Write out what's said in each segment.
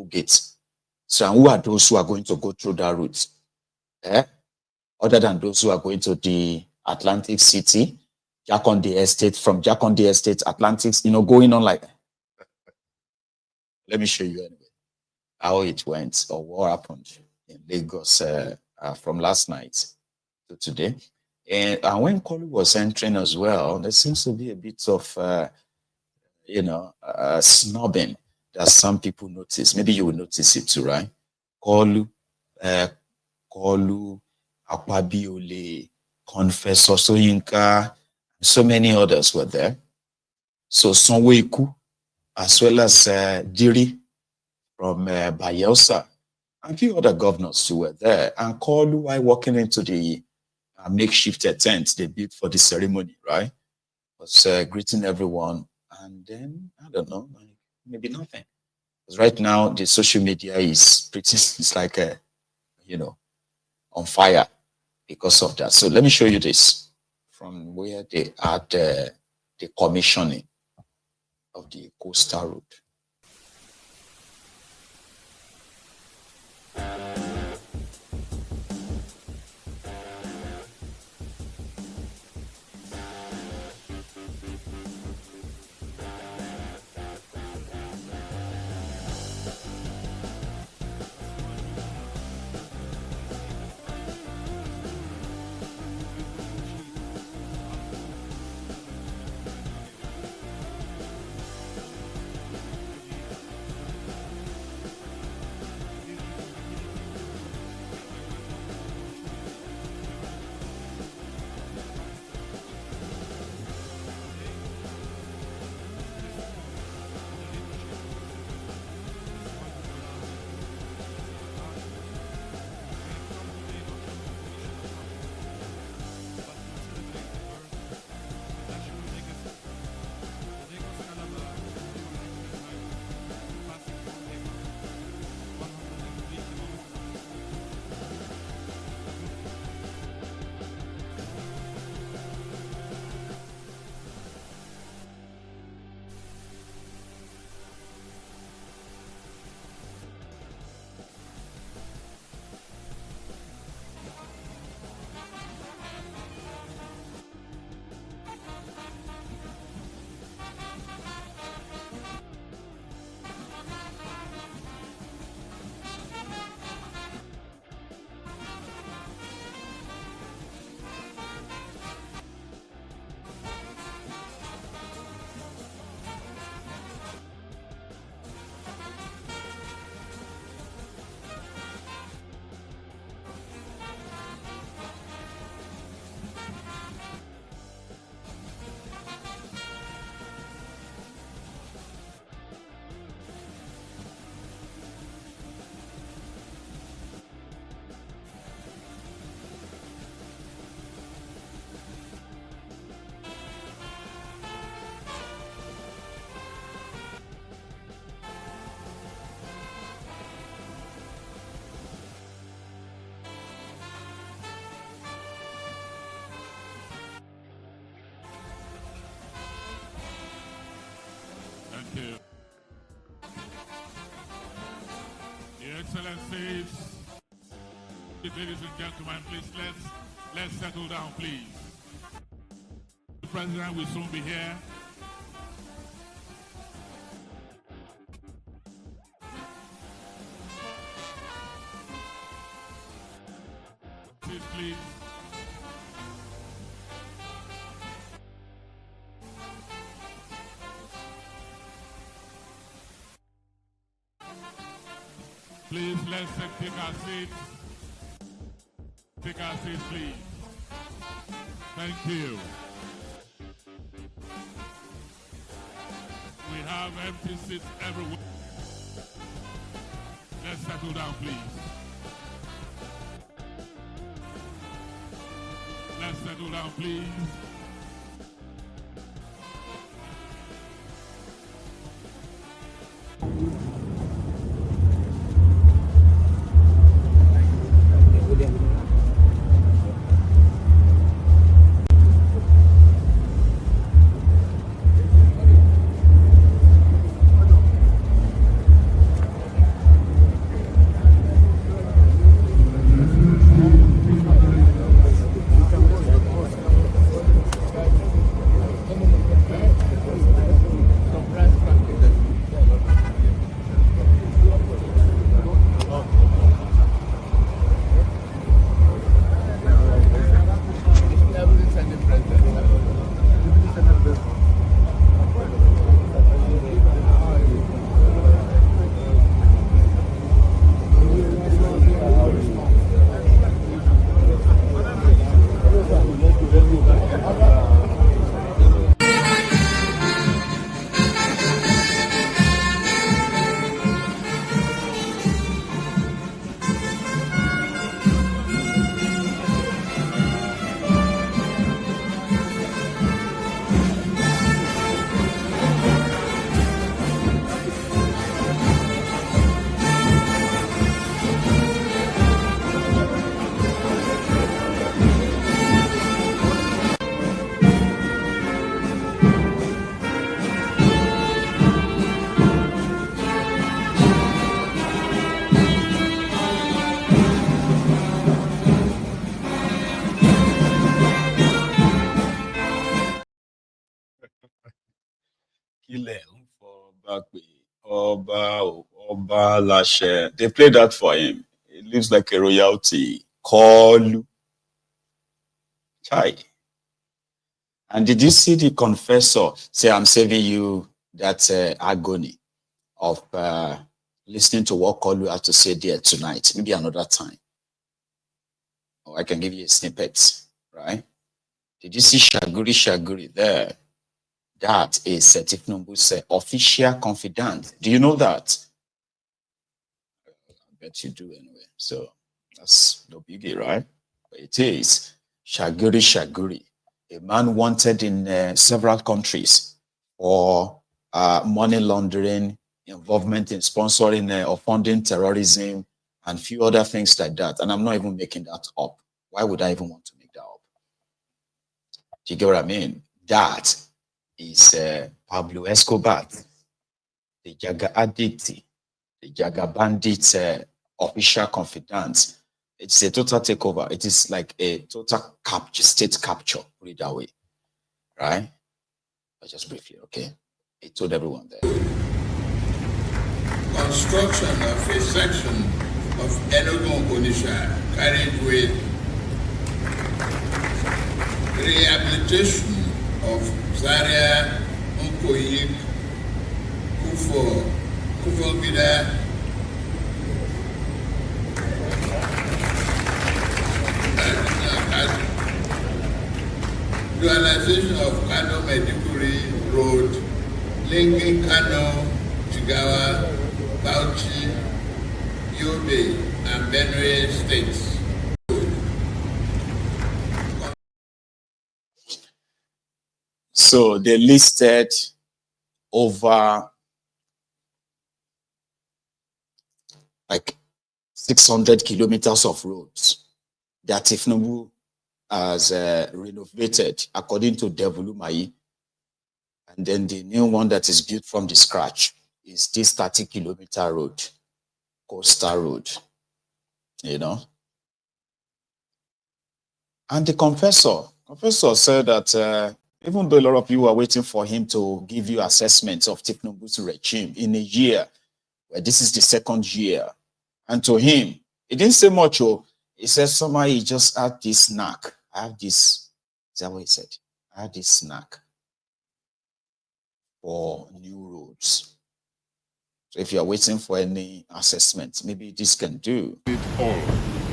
gates. So, and who are those who are going to go through that route? Other than those who are going to the Atlantic City, Jakonde Estate, from Jakonde Estate, Atlantic, going on like that. Let me show you anyway how it went or what happened in Lagos from last night to today. And when Kolu was entering as well, there seems to be a bit of, snubbing that some people notice. Maybe you will notice it too, right? Kolu, Akwabiole, Confessor Soyinka, so many others were there. So Sonwoiku, as well as Diri from Bayelsa, and a few other governors who were there. And Kolu, while walking into the makeshift tent they built for the ceremony, right, was greeting everyone. And then, I don't know, maybe nothing. Because right now, the social media is pretty, it's like, on fire because of that. So let me show you this from where they had the commissioning of the coastal road. Thank you. Your Excellencies, ladies and gentlemen, please let's settle down, please. The President will soon be here. Please. Please, let's take our seats. Take our seats, please. Thank you. We have empty seats everywhere. Let's settle down, please. Let's settle down, please. Oba Lashe. They played that for him. It lives like a royalty. Call Chai. And did you see the confessor say, I'm saving you that agony of listening to what Kolu had to say there tonight? Maybe another time. Or I can give you a snippet, right? Did you see Shaguri there? That is Tinubu's official confidant. Do you know that? I bet you do anyway. So that's no biggie, right? But it is Shaguri, a man wanted in several countries for money laundering, involvement in sponsoring or funding terrorism, and few other things like that. And I'm not even making that up. Why would I even want to make that up? Do you get what I mean? That is Pablo Escobar, the Jaga addict, the Jaga bandit official confidant. It's a total takeover. It is like a total capture, state capture, put it that way, right? But just briefly, okay? It told everyone there. Construction of a section of Enugu-Onisha carried with rehabilitation of Zaria, Nkoyik, Kufobida, dualization of Kano Medikuri Road, linking Kano, Jigawa, Bauchi, Yobe, and Benue states. So they listed over like 600 kilometers of roads that Tinubu has renovated according to Devulumai. And then the new one that is built from the scratch is this 30-kilometer road, Coastal Road, you know. And the confessor said that even though a lot of you are waiting for him to give you assessments of Tinubu's regime in a year, where this is the second year, and to him, he didn't say much. He said somehow he just had this knack. I have this, is that what he said? I had this knack for new roads. So if you are waiting for any assessment, maybe this can do. It all.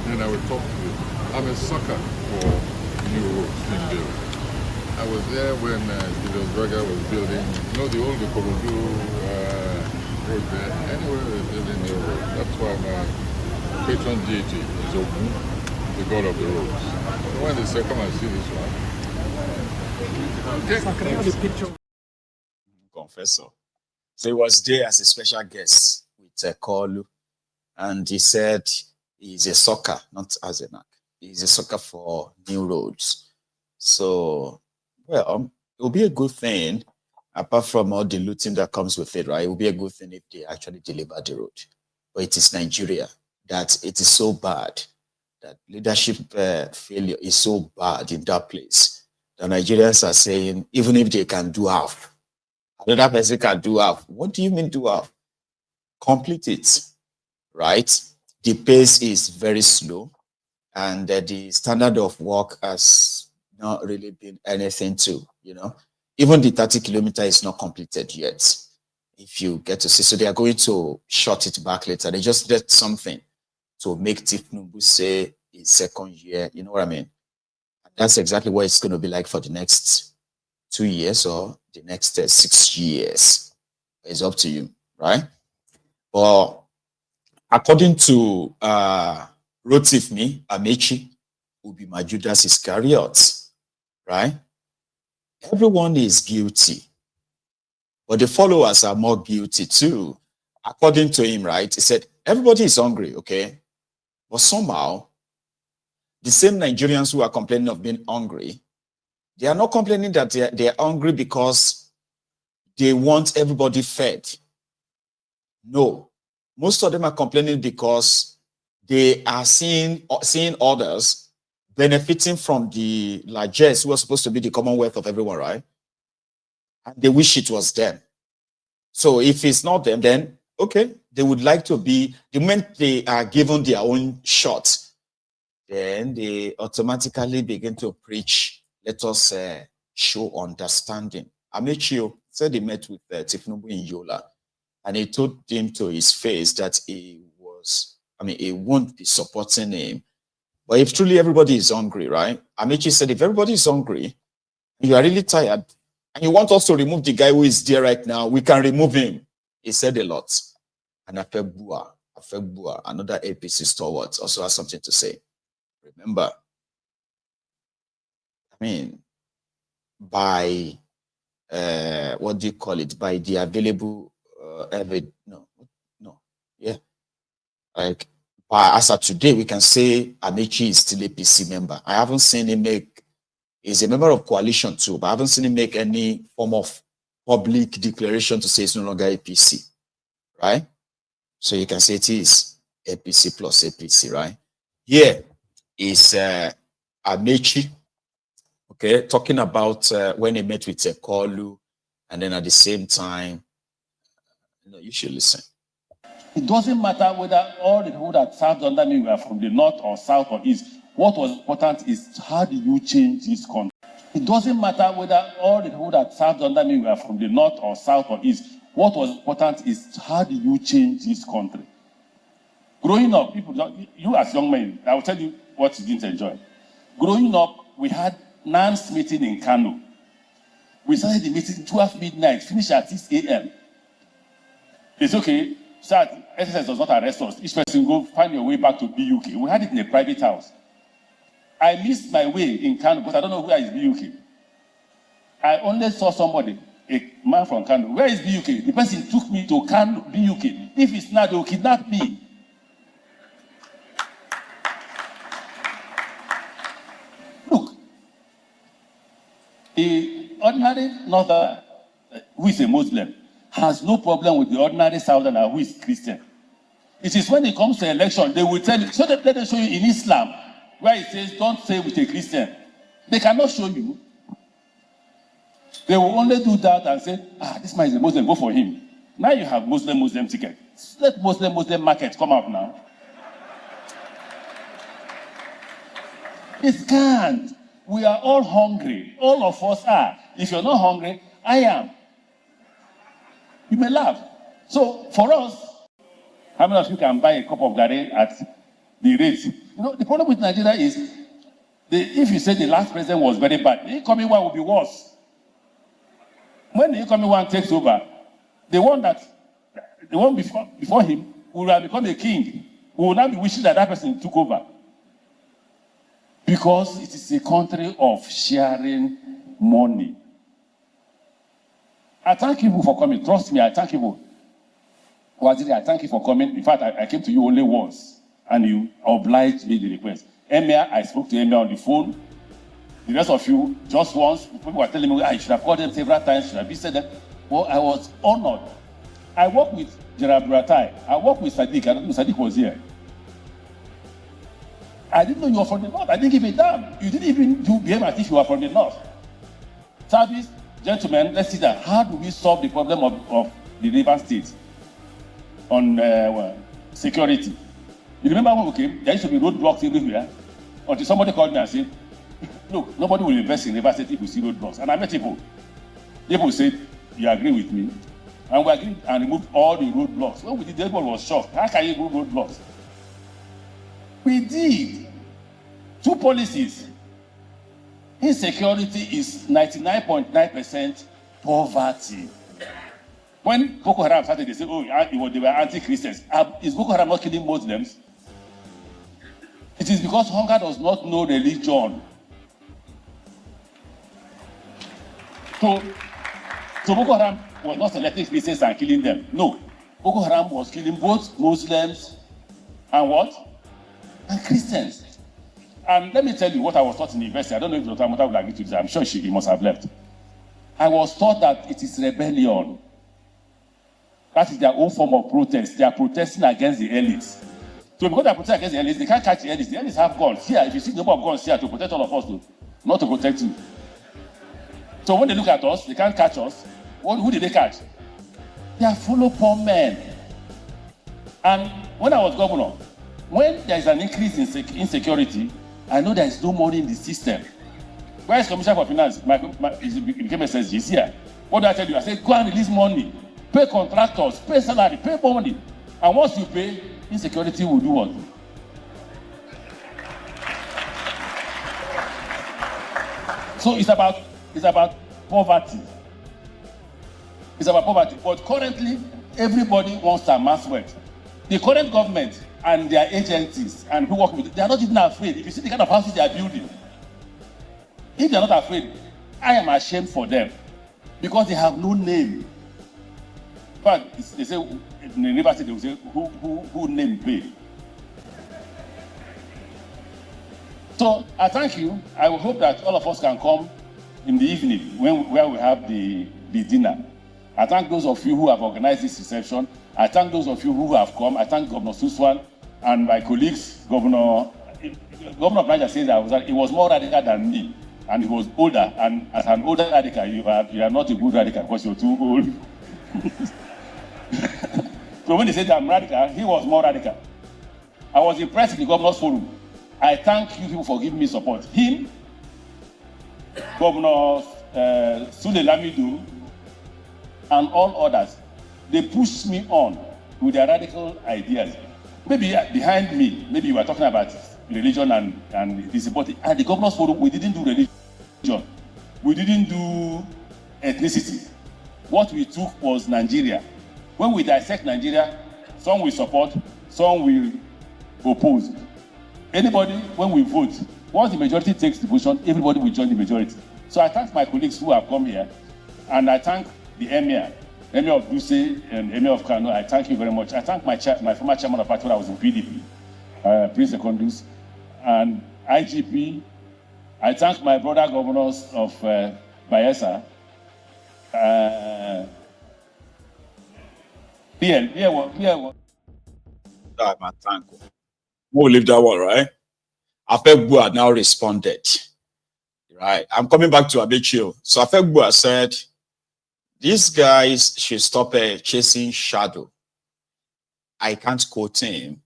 Then I will talk to you. I'm a sucker for new roads being built. I was there when Julius Berger was building, you know, the old Ikorodu road there. Anywhere they're building new roads. That's why my patron deity is Ogun, the god of the roads. So when they say, come and see this one, Confessor. So he was there as a special guest with Kolu, and he said he's a sucker, not as a knack. He's a sucker for new roads. So, well, it will be a good thing, apart from all the looting that comes with it, right? It will be a good thing if they actually deliver the road. But it is Nigeria that it is so bad, that leadership failure is so bad in that place. The Nigerians are saying, even if they can do half, another person can do half. What do you mean do half? Complete it, right? The pace is very slow, and the standard of work has not really been anything to, you know. Even the 30 kilometer is not completed yet. If you get to see, so they are going to short it back later. They just did something to make Tinubu say his second year, you know what I mean? That's exactly what it's going to be like for the next 2 years or the next 6 years. It's up to you, right? But according to Rotifmi, Amaechi will be my Judas Iscariot, right? Everyone is guilty, but the followers are more guilty too. According to him, right? He said, everybody is hungry, okay? But somehow, the same Nigerians who are complaining of being hungry, they are not complaining that they are hungry because they want everybody fed. No. Most of them are complaining because they are seeing others benefiting from the largesse who are supposed to be the commonwealth of everyone, right? And they wish it was them. So if it's not them, then okay, they would like to be, the moment they are given their own shot, then they automatically begin to preach, let us show understanding. Amaechi said he met with Tinubu in Yola, and he told him to his face that he won't be supporting him. But if truly everybody is hungry, right? Amaechi said, if everybody is hungry, you are really tired, and you want us to remove the guy who is there right now, we can remove him. He said a lot. And Afegbua, another APC stalwart, also has something to say. Remember, by what do you call it? By the available like as of today, we can say Amaechi is still a PC member. I haven't seen him he's a member of coalition too, but I haven't seen him make any form of public declaration to say it's no longer APC, right? So you can say it is APC plus APC, right? Here is Amaechi, okay, talking about when he met with Kolu, and then at the same time, you should listen. It doesn't matter whether all the people that served under me were from the north or south or east. What was important is how do you change this country? It doesn't matter whether all the people that served under me were from the north or south or east. What was important is how do you change this country? Growing up, you as young men, I will tell you what you didn't enjoy. Growing up, we had NANS meeting in Kano. We started the meeting 12 midnight, finished at 6 a.m. It's okay. So SSS does not arrest us. Each person go find your way back to BUK. We had it in a private house. I missed my way in Kano, but I don't know where is BUK. I only saw somebody, a man from Kano. Where is BUK? The person took me to Kano, BUK. If it's not, they will kidnap me. Look, the ordinary northerner who is a Muslim has no problem with the ordinary southerner who is Christian. It is when it comes to election, they will tell you, so let them show you in Islam, where it says, don't say with a Christian. They cannot show you. They will only do that and say, this man is a Muslim, go for him. Now you have Muslim ticket. Let Muslim market come out now. It can't. We are all hungry. All of us are. If you're not hungry, I am. You may laugh. So for us, how many of you can buy a cup of garri at the rate? The problem with Nigeria is, if you say the last president was very bad, the incoming one will be worse. When the incoming one takes over, the one before him will have become a king. We will now be wishing that person took over. Because it is a country of sharing money. I thank you for coming. Trust me, I thank you. Waziri, I thank you for coming. In fact, I came to you only once, and you obliged me the request. Emir, I spoke to Emir on the phone. The rest of you, just once, people were telling me, I should have called them several times, should have visited them. Well, I was honored. I worked with Gerard Buratai. I worked with Sadiq. I don't know Sadiq was here. I didn't know you were from the north. I didn't give a damn. You didn't even behave as if you were from the north. Service, gentlemen, let's see that. How do we solve the problem of the river state on security? You remember when we came, there used to be roadblocks everywhere, until somebody called me and said, look, nobody will invest in river state if we see roadblocks. And I met people. People said, you agree with me? And we agreed and removed all the roadblocks. When we did, everyone was shocked. How can you remove roadblocks? We did. 2 policies. Insecurity is 99.9% poverty. When Boko Haram started, they said, they were anti-Christians. Is Boko Haram not killing Muslims? It is because hunger does not know religion. So Boko Haram was not selecting Christians and killing them. No. Boko Haram was killing both Muslims and what? And Christians. And let me tell you what I was taught in the university. I don't know if Dr. Amota will agree to this. I'm sure he must have left. I was taught that it is rebellion. That is their own form of protest. They are protesting against the elites. So because they are protesting against the elites, they can't catch the elites. The elites have guns. Here, if you see the number of guns here to protect all of us, not to protect you. So when they look at us, they can't catch us. Who did they catch? They are follow poor men. And when I was governor, when there is an increase in insecurity, I know there is no money in the system. Where is Commissioner for Finance? It became SSG. He's here. What do I tell you? I said, go and release money, pay contractors, pay salary, pay money. And once you pay, insecurity will do what? So it's about poverty. It's about poverty. But currently, everybody wants to amass wealth. The current government and their agencies and who work with it, they are not even afraid. If you see the kind of houses they are building, if they are not afraid, I am ashamed for them because they have no name. In fact, they say in the university they will say who name pay. So I thank you. I hope that all of us can come in the evening where we have the dinner. I thank those of you who have organized this reception. I thank those of you who have come. I thank Governor Suswan and my colleagues. Governor of Niger says that he was more radical than me, and he was older. And as an older radical, you are not a good radical because you're too old. So when he said I'm radical, he was more radical. I was impressed in the governor's forum. I thank you people for giving me support. Him, Governor Sule Lamido, and all others, they pushed me on with their radical ideas. Maybe behind me, maybe you were talking about religion and disability. At the governor's forum, we didn't do religion. We didn't do ethnicity. What we took was Nigeria. When we dissect Nigeria, some will support, some will oppose. Anybody, when we vote, once the majority takes the position, everybody will join the majority. So I thank my colleagues who have come here, and I thank the Emir of Duse and Emir of Kano. I thank you very much. I thank my former chairman of party when I was in PDP, Prince Secondus, and IGP. I thank my brother governors of Bayelsa. Thank you. We'll leave that one, right? Afegbu had now responded. Right. I'm coming back to Amaechi. So Afegbu said, these guys should stop chasing shadow. I can't quote him.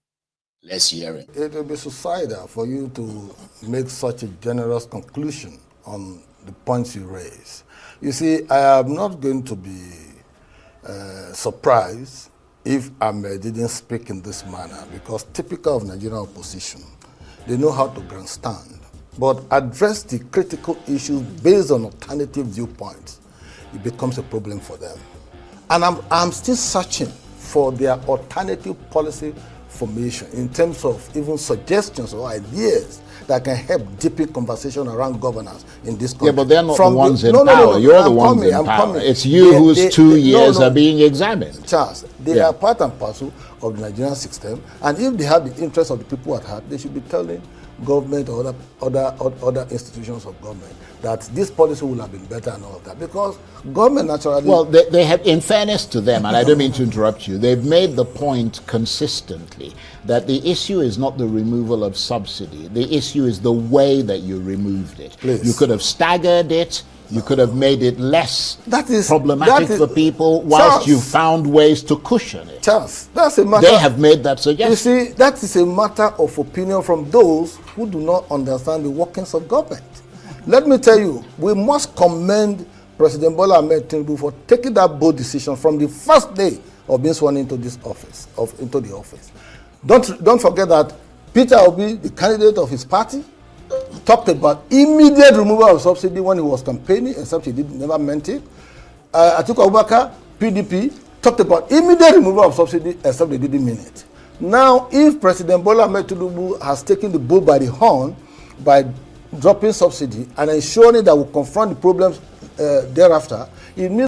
Let's hear him. It will be suicidal for you to make such a generous conclusion on the points you raise. You see, I am not going to be surprised if Ahmed didn't speak in this manner, because typical of Nigerian opposition, they know how to grandstand, but address the critical issues based on alternative viewpoints. It becomes a problem for them. And I'm still searching for their alternative policy formation in terms of even suggestions or ideas that can help deepen conversation around governance in this country. Yeah, but they're not the ones in power. You're the ones in power. It's you whose 2 years are being examined. Charles, they are part and parcel of the Nigerian system, and if they have the interests of the people at heart, they should be telling government or other institutions of government that this policy would have been better and all of that, because government naturally... Well, they have, in fairness to them, and I don't mean to interrupt you, they've made the point consistently that the issue is not the removal of subsidy. The issue is the way that you removed it. Please. You could have staggered it. You could have made it less problematic for people, whilst you found ways to cushion it. Charles, that's a matter... They have made that suggestion. You see, that is a matter of opinion from those who do not understand the workings of government. Let me tell you, we must commend President Bola Ahmed Tinubu for taking that bold decision from the first day of being sworn into this office, into the office. Don't forget that Peter Obi, the candidate of his party, talked about immediate removal of subsidy when he was campaigning, except he never meant it. Atiku Abubakar, PDP, talked about immediate removal of subsidy, except they didn't mean it. Now, if President Bola Ahmed Tinubu has taken the bull by the horn by dropping subsidy and ensuring that we confront the problems thereafter, it means